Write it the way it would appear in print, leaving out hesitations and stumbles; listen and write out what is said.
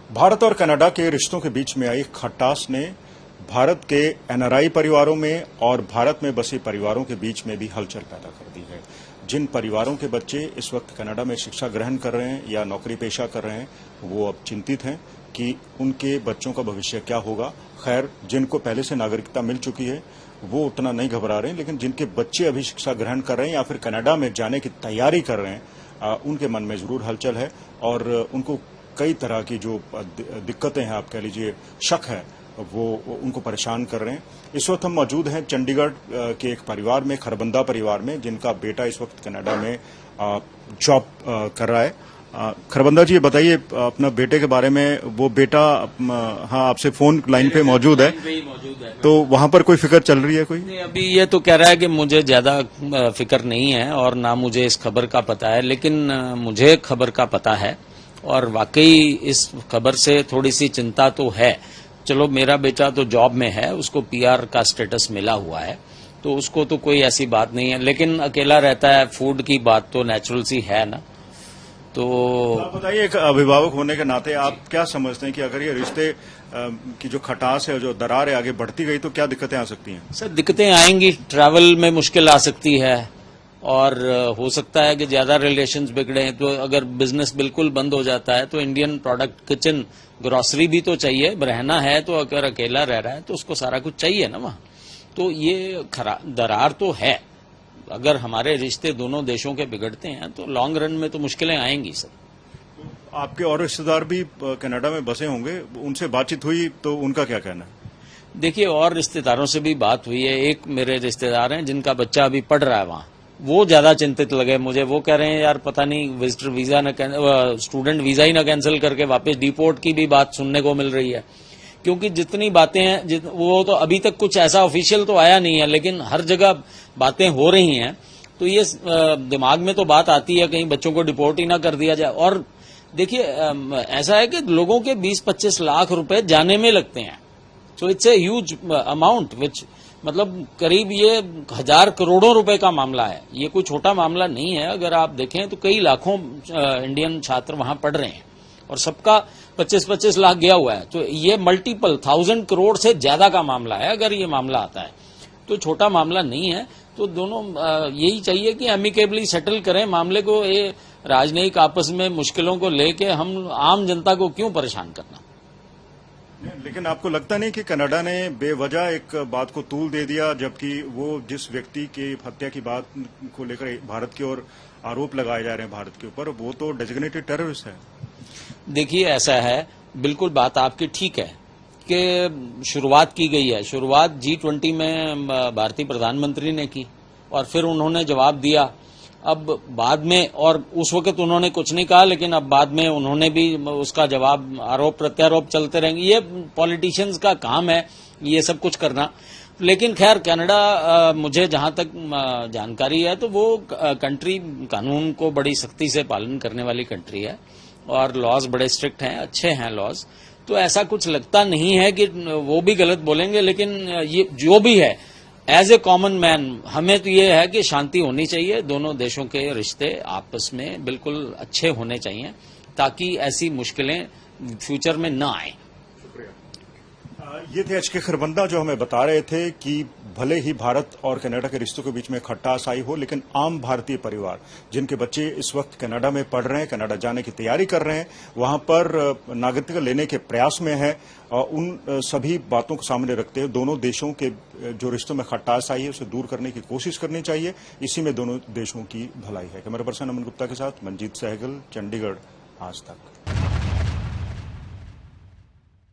भारत और कनाडा के रिश्तों के बीच में आई खटास ने भारत के एनआरआई परिवारों में और भारत में बसे परिवारों के बीच में भी हलचल पैदा कर दी है। जिन परिवारों के बच्चे इस वक्त कनाडा में शिक्षा ग्रहण कर रहे हैं या नौकरी पेशा कर रहे हैं, वो अब चिंतित हैं कि उनके बच्चों का भविष्य क्या होगा। खैर, जिनको पहले से नागरिकता मिल चुकी है वो उतना नहीं घबरा रहे हैं, लेकिन जिनके बच्चे अभी शिक्षा ग्रहण कर रहे हैं या फिर कनाडा में जाने की तैयारी कर रहे हैं, उनके मन में जरूर हलचल है और उनको कई तरह की जो दिक्कतें हैं, आप कह लीजिए शक है, वो उनको परेशान कर रहे हैं। इस वक्त हम मौजूद हैं चंडीगढ़ के एक परिवार में, खरबंदा परिवार में, जिनका बेटा इस वक्त कनाडा में जॉब कर रहा है। खरबंदा जी, ये बताइए अपना बेटे के बारे में। वो बेटा हाँ आपसे फोन लाइन पे मौजूद है, तो वहां पर कोई फिक्र चल रही है कोई? नहीं, अभी ये तो कह रहा है कि मुझे ज्यादा फिक्र नहीं है और ना मुझे इस खबर का पता है, लेकिन मुझे खबर का पता है और वाकई इस खबर से थोड़ी सी चिंता तो है। चलो, मेरा बेटा तो जॉब में है, उसको पीआर का स्टेटस मिला हुआ है, तो उसको तो कोई ऐसी बात नहीं है, लेकिन अकेला रहता है। फूड की बात तो नेचुरल सी है ना। तो आप बताइए, एक अभिभावक होने के नाते आप क्या समझते हैं कि अगर ये रिश्ते की जो खटास है, जो दरार है, आगे बढ़ती गई तो क्या दिक्कतें आ सकती हैं? सर, दिक्कतें आएंगी, ट्रैवल में मुश्किल आ सकती है और हो सकता है कि ज्यादा रिलेशंस बिगड़े। तो अगर बिजनेस बिल्कुल बंद हो जाता है तो इंडियन प्रोडक्ट, किचन, ग्रोसरी भी तो चाहिए। रहना है तो अगर अकेला रह रहा है तो उसको सारा कुछ चाहिए ना वहां। तो ये दरार तो है। अगर हमारे रिश्ते दोनों देशों के बिगड़ते हैं तो लॉन्ग रन में तो मुश्किलें आएंगी सर। आपके और रिश्तेदार भी कनाडा में बसे होंगे, उनसे बातचीत हुई तो उनका क्या कहना है? देखिए, और रिश्तेदारों से भी बात हुई है। एक मेरे रिश्तेदार हैं जिनका बच्चा अभी पढ़ रहा है वहां, वो ज्यादा चिंतित लगे मुझे। वो कह रहे हैं यार पता नहीं विजिटर वीजा न, स्टूडेंट वीजा ही ना कैंसिल करके वापस डिपोर्ट की भी बात सुनने को मिल रही है। क्योंकि जितनी बातें हैं वो तो अभी तक कुछ ऐसा ऑफिशियल तो आया नहीं है, लेकिन हर जगह बातें हो रही हैं। तो ये दिमाग में तो बात आती है कहीं बच्चों को डिपोर्ट ही ना कर दिया जाए। और देखिए, ऐसा है कि लोगों के 20-25 लाख रुपए जाने में लगते हैं। So it's a huge amount, which मतलब करीब ये 1000 करोड़ों रुपए का मामला है। ये कोई छोटा मामला नहीं है। अगर आप देखें तो कई लाखों इंडियन छात्र वहां पढ़ रहे हैं और सबका 25-25 लाख गया हुआ है। तो ये मल्टीपल 1000 करोड़ से ज्यादा का मामला है। अगर ये मामला आता है तो छोटा मामला नहीं है। तो दोनों यही चाहिए कि एमिकेबली सेटल करें मामले को। ये राजनयिक आपस में मुश्किलों को लेके हम आम जनता को क्यों परेशान करना। लेकिन आपको लगता नहीं कि कनाडा ने बेवजह एक बात को तूल दे दिया, जबकि वो जिस व्यक्ति की हत्या की बात को लेकर भारत की ओर आरोप लगाए जा रहे हैं भारत के ऊपर, वो तो डेजिग्नेटेड टेररिस्ट है? देखिए, ऐसा है, बिल्कुल बात आपकी ठीक है कि शुरुआत की गई है। शुरुआत G20 में भारतीय प्रधानमंत्री ने की और फिर उन्होंने जवाब दिया। अब बाद में, और उस वक्त उन्होंने कुछ नहीं कहा, लेकिन अब बाद में उन्होंने भी उसका जवाब, आरोप प्रत्यारोप चलते रहेंगे। ये पॉलिटिशियंस का काम है ये सब कुछ करना। लेकिन खैर, कनाडा मुझे जहां तक जानकारी है तो वो कंट्री कानून को बड़ी सख्ती से पालन करने वाली कंट्री है और लॉज बड़े स्ट्रिक्ट हैं, अच्छे हैं लॉज। तो ऐसा कुछ लगता नहीं है कि वो भी गलत बोलेंगे। लेकिन ये जो भी है, एज ए कॉमन मैन हमें तो ये है कि शांति होनी चाहिए। दोनों देशों के रिश्ते आपस में बिल्कुल अच्छे होने चाहिए ताकि ऐसी मुश्किलें फ्यूचर में न आए। ये थे एच के खरबंदा, जो हमें बता रहे थे कि भले ही भारत और कनाडा के रिश्तों के बीच में खटास आई हो, लेकिन आम भारतीय परिवार जिनके बच्चे इस वक्त कनाडा में पढ़ रहे हैं, कनाडा जाने की तैयारी कर रहे हैं, वहां पर नागरिकता लेने के प्रयास में है, उन सभी बातों को सामने रखते हुए दोनों देशों के जो रिश्तों में खटास आई है उसे दूर करने की कोशिश करनी चाहिए। इसी में दोनों देशों की भलाई है। कैमरा पर्सन अमन गुप्ता के साथ मंजीत सहगल, चंडीगढ़, आज तक।